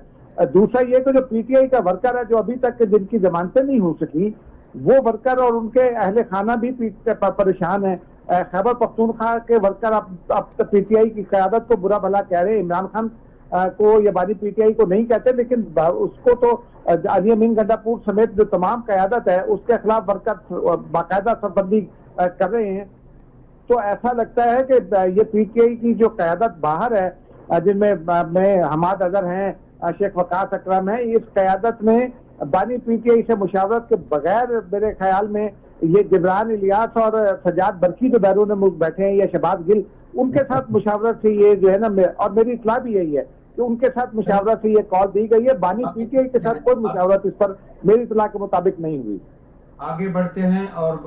दूसरा ये कि जो PTI का वर्कर है जो अभी तक जिनकी जमानतें नहीं हो सकी, वो वर्कर और उनके अहले खाना भी परेशान है। खैबर पख्तूनख्वा के वर्कर अब PTI की क़यादत को बुरा भला कह रहे हैं, इमरान खान को या बानी PTI को नहीं कहते, लेकिन उसको तो अली अमीन गंडापुर समेत जो तमाम क़यादत है उसके खिलाफ वर्कर बाकायदा सरबंदी कर रहे हैं। तो ऐसा लगता है कि ये PTI की जो क़यादत बाहर है, जिनमें हमाद अजहर हैं, शेख वकास अकरम है, इस क़यादत में बानी PTI से मुशावरत के बगैर मेरे ख्याल में ये जिब्रान इलियास और सजाद बरकी जो बैरून मुल्क बैठे हैं या शहबाज गिल, उनके साथ मुशावरत से ये जो है ना, और मेरी इत्तला भी यही है कि उनके साथ मुशावरत से ये कॉल दी गई है। बानी PTI के साथ कोई मुशावरत इस पर मेरी इत्तला के मुताबिक नहीं हुई। आगे बढ़ते हैं और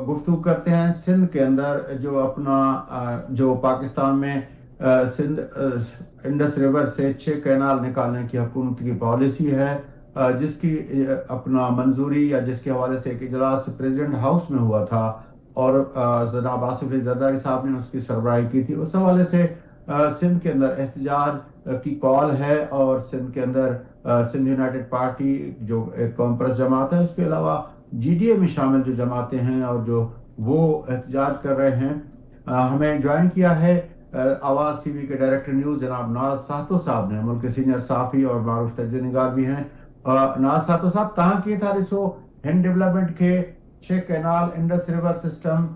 गुफ्तगू करते हैं सिंध के अंदर जो अपना जो पाकिस्तान में सिंध इंडस रिवर से 6 कैनाल निकालने की हुकूमत की पॉलिसी है, जिसकी अपना मंजूरी या जिसके हवाले से एक इजलास प्रेसिडेंट हाउस में हुआ था और जनाब आसिफ अली जरदारी साहब ने उसकी सरबराही की थी। उस हवाले से सिंध के अंदर एहतजाज की कॉल है और सिंध के अंदर सिंध यूनाइटेड पार्टी जो एक कॉम्प्रेस जमात है, उसके अलावा GDA में शामिल जो जमातें हैं और जो वो एहतजाज कर रहे हैं। हमें ज्वाइन किया है आवाज़ TV के डायरेक्टर न्यूज़ जनाब नाज साहतो साहब ने, मुल्क के सीनियर साफ़ी और मारूफ तजज़िया निगार भी हैं। नाज साहतो साहब तहां की था ॾिसो हिन डेवलपमेंट के 6 कैनाल इंडस रिवर सिस्टम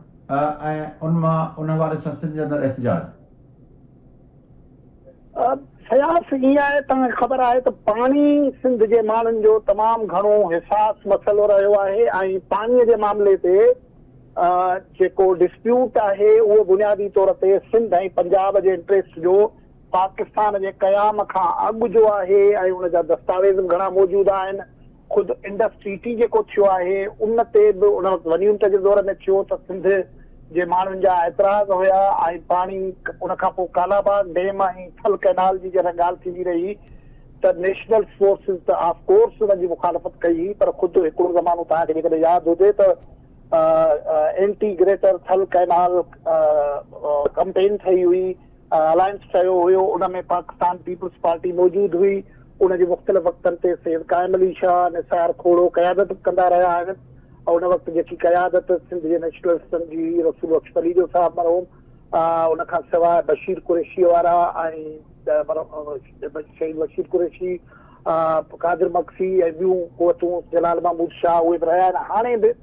उन हवाले सां सिंध जे अंदर एहतजाज फयास ईअं आहे, तव्हांखे ख़बर आहे त पाणी सिंध जे माण्हुनि जो तमामु घणो हिसास मसइलो रहियो आहे ऐं पाणीअ जे मामले ते जेको डिस्प्यूट आहे उहो बुनियादी तौर ते सिंध ऐं पंजाब जे इंट्रेस्ट जो पाकिस्तान जे क़याम खां अॻु जो आहे ऐं उन जा दस्तावेज़ घणा मौजूद आहिनि। ख़ुदि इंडस ट्रीटी जेको थियो आहे उन ते बि उन वक़्तु वनीमत जे दौर में थियो त सिंध जे माण्हुनि जा एतिराज़ हुया ऐं पाणी उन खां पोइ कालाबाग डैम ऐं थल कैनाल जी जॾहिं ॻाल्हि थींदी रही त नेशनल फोर्सिस त ऑफ कोर्स उन जी मुखालफ़त कई, पर ख़ुदि हिकिड़ो ज़मानो तव्हांखे जेकॾहिं यादि हुजे त एंटी ग्रेटर थल कैनाल कंपेन ठही हुई, अलायंस ठहियो हुयो, उन में पाकिस्तान पीपल्स पार्टी मौजूदु हुई। उन जे मुख़्तलिफ़ वक़्तनि ते सैयद क़ाइम अली शाह, निसार खोड़ो क़यादत कंदा रहिया आहिनि। ऐं उन वक़्तु जेकी क़यादत सिंध जे नेशनलिस्टनि जी रसूल बख्श अलीजो साहिबु मरहूम, उन खां सवाइ बशीर कुरैशी वारा ऐं शहीद बशीर कुरैशी, कादिर मक्सी ऐं ॿियूं क़ुवतूं, जलाल महमूद शाह, उहे बि रहिया आहिनि। हाणे बि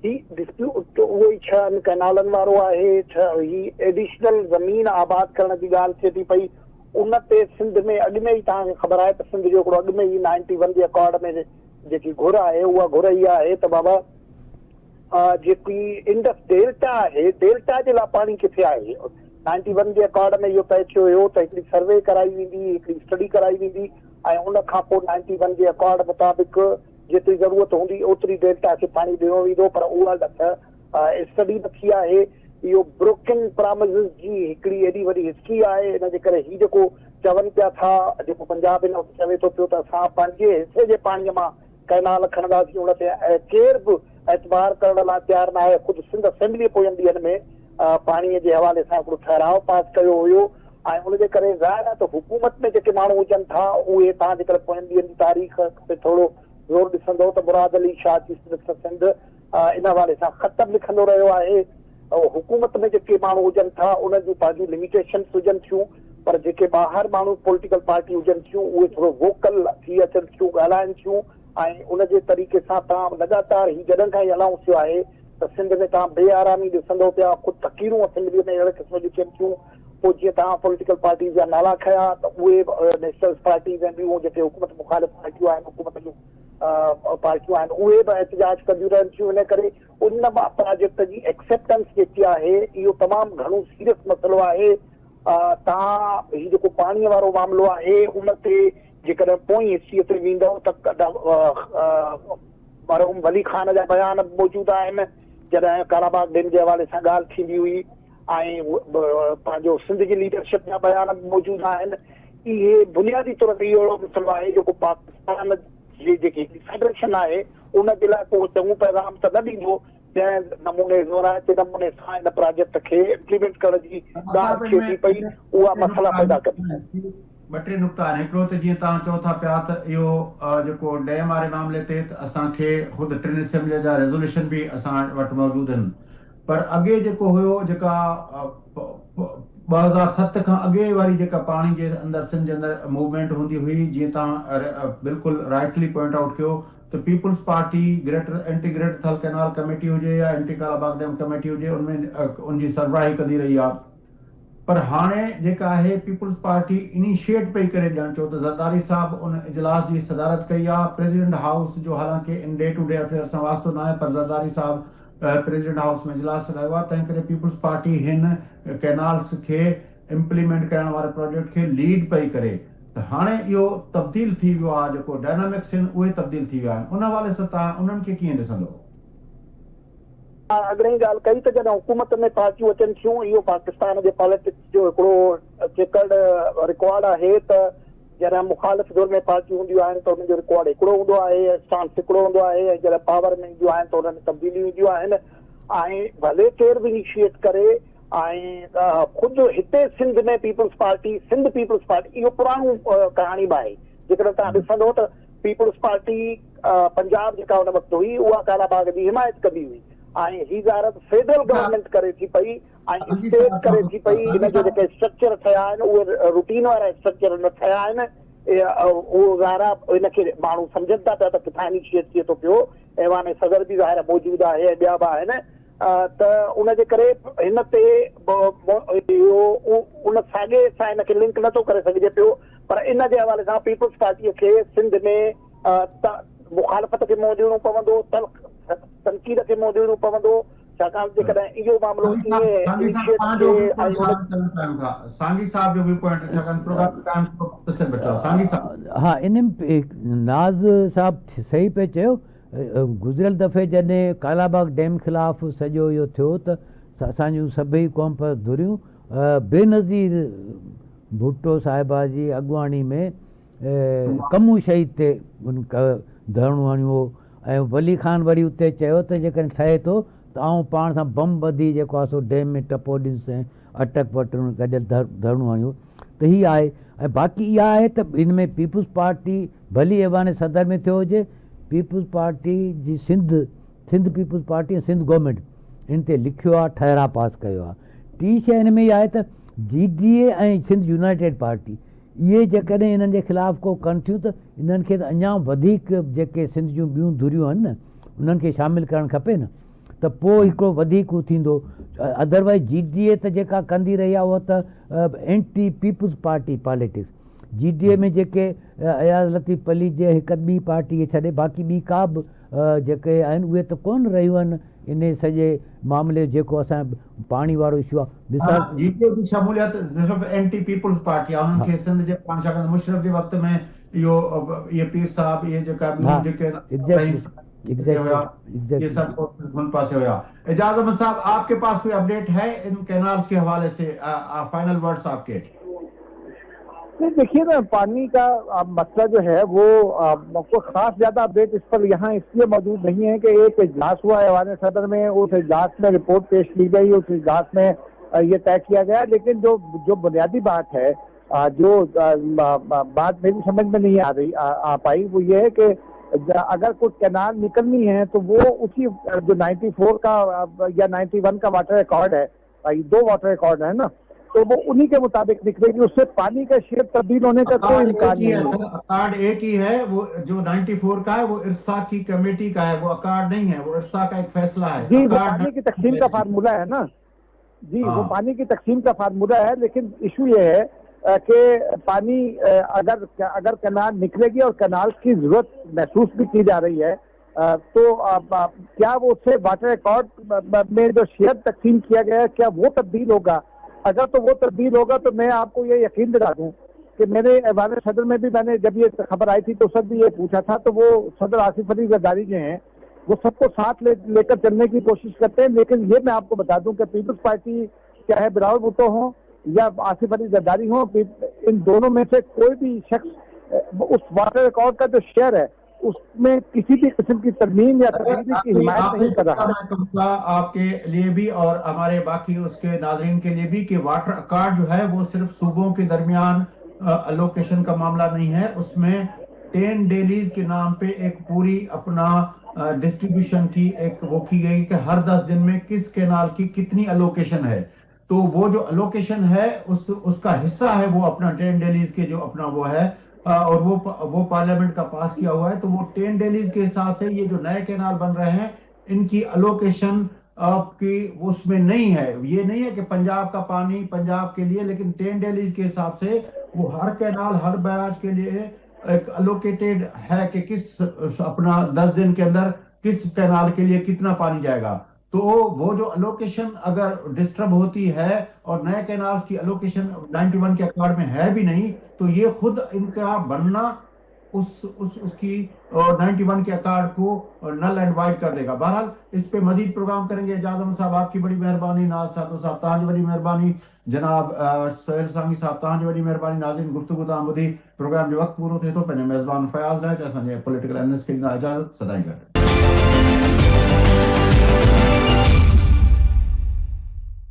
ही डिस्प्यूट उहो ई 6 कैनालनि वारो आहे, ही एडिशनल ज़मीन आबाद करण जी ॻाल्हि थिए थी पई। उन ते सिंध में अॻु में ई तव्हांखे ख़बर आहे त सिंध जो हिकिड़ो अॻु में ई 91 जे अकॉर्ड में जेकी घुर आहे उहा घुर इहा आहे त बाबा जेकी इंडस डेल्टा आहे, डेल्टा जे लाइ पाणी किथे आहे। 91 जे अकॉर्ड में इहो तय थियो हुयो त हिकिड़ी सर्वे कराई वेंदी, हिकिड़ी स्टडी कराई वेंदी, ऐं उन खां पोइ 91 जे अकॉर्ड मुताबिक़ जेतिरी ज़रूरत हूंदी ओतिरी डेल्टा खे पाणी ॾिनो वेंदो, पर उहा स्टडी न थी आहे। इहो ब्रोकन प्रामिसिस जी हिकिड़ी एॾी वॾी हिस्ट्री आहे। इन जे करे हीउ जेको चवनि पिया था, जेको पंजाब इन वक़्तु चवे थो पियो त असां पंहिंजे हिसे जे पाणीअ मां कैनाल खणंदासीं, उन ते केर बि एतबार करण लाइ तयारु न आहे। ख़ुदि सिंध असेंबली पोयनि ॾींहंनि में पाणीअ जे हवाले सां हिकिड़ो ठहराव पास कयो हुयो, ऐं उनजे करे ज़ाहिर आहे त हुकूमत में जेके माण्हू हुजनि था उहे तव्हां जेकर पोयनि ॾींहंनि जी तारीख़ ते थोरो ज़ोर ॾिसंदो त मुराद अली शाह चीफ मिनिस्टर सिंध इन हवाले सां ख़त बि लिखंदो रहियो आहे। हुकूमत में जेके माण्हू हुजनि था उन जूं पंहिंजूं लिमिटेशन्स हुजनि थियूं, पर जेके ॿाहिरि माण्हू पॉलिटिकल पार्टी हुजनि थियूं उहे थोरो वोकल थी अचनि थियूं, ॻाल्हाइनि थियूं, ऐं उन जे तरीक़े सां तव्हां लगातार ही जॾहिं खां ई अनाउंस थियो आहे त सिंध में तव्हां बेआरामी ॾिसंदो पिया। ख़ुदि तक़रीरूं असेंबलीअ में अहिड़े क़िस्म जूं थियनि थियूं। पोइ जीअं तव्हां पॉलिटिकल पार्टीज़ जा नाला खया त उहे नेशनल पार्टीज़ ऐं ॿियूं जेके हुकूमत मुखालिफ़ पार्टियूं आहिनि, हुकूमत जूं पार्टियूं आहिनि, उहे बि एहतिजाज कंदियूं रहनि थियूं। इन करे उन प्रोजेक्ट जी एक्सेप्टेंस जेकी आहे इहो तमामु घणो सीरियस मसइलो आहे। तव्हां हीउ जेको पाणीअ वारो मामिलो आहे उन ते जेकॾहिं पोइ हिस्सीअ ते वेंदव त मरहूम वली खान जा बयान मौजूदु आहिनि जॾहिं कालाबाग डैम जे हवाले सां ॻाल्हि थींदी हुई, ऐं पंहिंजो सिंध जी लीडरशिप जा बयान मौजूदु आहिनि। इहे बुनियादी तौर ते इहो अहिड़ो मसइलो आहे जेको पाकिस्तान जी जेकी फेडरेशन आहे उन जे लाइ को चङो पैगाम त न ॾींदो, जंहिं नमूने ज़ोराइते नमूने सां इन प्रोजेक्ट खे इम्प्लीमेंट करण जी ॻाल्हि थिए थी पई, उहा मसइला पैदा कंदी। ॿ टे नुक़्ता आहिनि। हिकिड़ो त जीअं तव्हां चओ था पिया त इहो जेको डैम वारे मामले ते त असांखे ख़ुदि टिनि असेंबली जा रेज़ोल्यूशन बि असां वटि मौजूदु आहिनि, पर अॻे जेको हुयो जेका 2007 खां अॻे वारी जेका पाणी जे अंदरि सिंध जे अंदरि मूवमेंट हूंदी हुई, जीअं तव्हां बिल्कुलु राइटली पॉइंट आउट कयो त पीपल्स पार्टी एंटी ग्रेटर थल कैनाल कमेटी हुजे या एंटी कालाबाग डैम कमेटी हुजे, उनमें उनजी सरबराही कंदी रही आहे। पर हाणे जेका आहे पीपल्स पार्टी इनिशिएट पई करे ॼण चओ त ज़रदारी साहब उन इजलास जी सदारत कई आहे। प्रेसिडेंट हाउस जो हालांकि in day two day affair सां वास्तो न आहे, पर ज़रदारी साहब प्रेसिडेंट हाउस में इजलास चलायो आहे। तंहिं करे पीपल्स पार्टी हिन कैनाल्स खे इम्प्लीमेंट करण वारे प्रोजेक्ट खे लीड पई करे, त हाणे इहो तब्दील थी वियो आहे। जेको डायनामिक्स आहिनि उहे तब्दील थी विया आहिनि। उन हवाले सां तव्हां उन्हनि खे कीअं ॾिसंदो? अॻिते ॻाल्हि कई त जॾहिं हुकूमत में पार्टियूं अचनि थियूं, इहो पाकिस्तान जे पॉलिटिक्स जो हिकिड़ो चेकर्ड रिकॉर्ड आहे त जॾहिं मुखालिफ़ दौर में पार्टियूं हूंदियूं आहिनि त उन्हनि जो रिकॉर्ड हिकिड़ो हूंदो आहे, स्टांस हिकिड़ो हूंदो आहे, ऐं जॾहिं पावर में ईंदियूं आहिनि त उन्हनि में तब्दीलियूं ईंदियूं आहिनि। ऐं भले केर बि इनिशिएट करे, ऐं ख़ुदि हिते सिंध में पीपल्स पार्टी, सिंध पीपल्स पार्टी इहो पुराणो कहाणी बि आहे। जेकॾहिं तव्हां ॾिसंदो त पीपल्स पार्टी पंजाब जेका हुन वक़्तु हुई उहा कालाबाग जी हिमायत कंदी हुई, ऐं ही ज़ाहिर फेडरल गवर्नमेंट करे थी पई ऐं स्टेट करे थी पई। इन जे जेके स्ट्रक्चर ठहिया आहिनि उहे रूटीन वारा स्ट्रक्चर न ठहिया आहिनि। उहो ज़ाहिर इनखे माण्हू सम्झनि था पिया त किथां इनिशिएट थिए थो पियो। ऐवान सदर बि ज़ाहिर मौजूदु आहे ऐं ॿिया बि आहिनि, त उन जे करे हिन ते उन साॻे सां हिनखे लिंक नथो करे सघिजे पियो। पर इन जे हवाले सां पीपल्स पार्टीअ खे सिंध में मुखालफ़त खे मुंहुं ॾियणो पवंदो, तनक़ीद खे मुंहुं ॾियणो पवंदो, छाकाणि जेकॾहिं इहो मामिलो सांगी साहब जो बि पॉइंट हा, इन नाज़ साहब सही पे चयो। गुज़िरियल दफ़े जॾहिं कालाबाग डैम ख़िलाफ़ु सॼो इहो थियो त असांजूं सभई क़ौम पर धुरियूं बेनज़ीर भुट्टो साहिबा जी अॻुवाणी में कमू शहीद ते धरणो हणियो, ऐं वली खान वरी उते चयो त जेकॾहिं ठहे थो आऊं पाण सां बम ॿधी जेको आहे सो डैम में टपो ॾिनसि अटक वटण गॾियल धरणो आहियूं त हीअ आहे। ऐं बाक़ी इहा आहे त इन में पीपुल्स पार्टी भली ऐवान सदर में थियो हुजे, पीपुल्स पार्टी जी सिंध पीपुल्स पार्टी ऐं सिंध गवर्नमेंट इन ते लिखियो आहे, ठहरा पास कयो आहे। टी शइ हिन में इहा आहे त GDA ऐं सिंध यूनाइटेड पार्टी इहे जेकॾहिं इन्हनि जे ख़िलाफ़ु को कनि थियूं त इन्हनि खे त अञा वधीक जेके सिंध जूं ॿियूं धुरियूं आहिनि न उन्हनि खे शामिलु करणु खपे न, त पोइ हिकिड़ो वधीक थींदो। अदरवाइज़ GDA त जेका कंदी रही आहे उहा त anti Peoples Party politics. GDA में जेके अयाज़ लतीफ़ अली जे हिकु ॿी पार्टी खे छॾे बाक़ी ॿी का बि जेके आहिनि उहे त कोन रहियूं आहिनि इन सॼे मामले जेको असां पाणी वारो इशू आहे। GDA जी शमूलियत सिर्फ़ एंटी पीपुल्स पार्टी आहे। उन्हनि खे सिंध जे पाण छा मुशरफ जे वक़्त में इहे पीर साहब इहे जेका ये सब उन पासे हुआ। एजाज अहमद साहब, आपके पास कोई अपडेट है इन कैनाल्स के हवाले से? फाइनल वर्ड्स आपके। देखिए ना, पानी का मसला जो है वो खास ज्यादा अपडेट इस पर यहाँ इसलिए मौजूद नहीं है कि एक इजलास हुआ ऐवान सदर में, उस इजलास में रिपोर्ट पेश की गई, उस इजलास में ये तय किया गया। लेकिन जो बुनियादी बात है, जो बात मेरी समझ में नहीं आ पाई, वो ये है कि अगर कुछ कैनाल निकलनी है तो वो उसी जो 94 का या 91 का वाटर रिकॉर्ड है, 2 वाटर रिकॉर्ड है ना, तो वो उन्हीं के मुताबिक निकलेगी। उससे पानी का शेप तब्दील होने का कोई इम्कान नहीं है। अकार्ड एक ही है, वो जो 94 का है वो इरसा की कमेटी का है, वो अकार्ड नहीं है, वो इरसा का एक फैसला है। जी, वो पानी की तकसीम का फार्मूला है ना जी, वो पानी की तकसीम का फार्मूला है। लेकिन इशू ये है कि पानी अगर कैनाल निकलेगी और कैनाल की जरूरत महसूस भी की जा रही है, तो क्या वो उससे वाटर रिकॉर्ड में जो शेयर तकसीम किया गया है क्या वो तब्दील होगा? अगर तो वो तब्दील होगा तो मैं आपको ये यकीन दिला दूं कि मेरे ऐवान सदर में भी मैंने जब ये खबर आई थी तो सब भी ये पूछा था, तो वो सदर आसिफ अली जरदारी जो हैं वो सबको साथ लेकर चलने की कोशिश करते हैं। लेकिन ये मैं आपको बता दूं कि पीपुल्स पार्टी चाहे बिलावल भुट्टो हो या आसिफ अली जरदारी हो, इन दोनों में से कोई भी शख्स उस वाटर रिकॉर्ड का जो शेयर है उसमें किसी भी किस्म की तरमीम या तब्दीली की हिमायत नहीं कर रहा। आपके लिए भी और हमारे बाकी उसके नाजरीन के लिए भी कि वाटर अकार्ड जो है वो सिर्फ सूबों के दरमियान अलोकेशन का मामला नहीं है, उसमें 10 डेलीज के नाम पे एक पूरी अपना डिस्ट्रीब्यूशन की एक वो की गई कि हर 10 दिन में किस कैनाल की कितनी अलोकेशन है। तो वो जो अलोकेशन है उसका हिस्सा है वो अपना 10 डेलीज के जो अपना वो है, और वो पार्लियामेंट का पास किया हुआ है। तो वो 10 डेलीज के हिसाब से ये जो नए कैनाल बन रहे हैं इनकी अलोकेशन आपकी उसमें नहीं है। ये नहीं है कि पंजाब का पानी पंजाब के लिए, लेकिन 10 डेलीज के हिसाब से वो हर कैनाल हर बैराज के लिए एक अलोकेटेड है कि किस अपना 10 दिन के अंदर किस कैनाल के लिए कितना पानी जाएगा। तो वो जो अलोकेशन अगर डिस्टर्ब होती है और नए कैनाल्स की अलोकेशन 91 के अकार्ड में है भी नहीं, तो ये खुद इनका बनना उसकी 91 के अकार्ड को नल एंड वाइड कर देगा। बहरहाल इस पे मजीद प्रोग्राम करेंगे। एजाज साहब आपकी बड़ी मेहरबानी, नाज साहब तहांजी बड़ी मेहरबानी, जनाब सोहेल सांगी साहब तहांजी बड़ी मेहरबानी। नाज़रीन गुफ्तगू तां ॿुधी प्रोग्राम जो वक्त पूरो थिए थो। पंहिंजे मेज़बान फयाज़ लाइ असांजे पॉलिटिकल एनालिस्ट खे ॾींदा इजाज़त। सदाईं गॾु।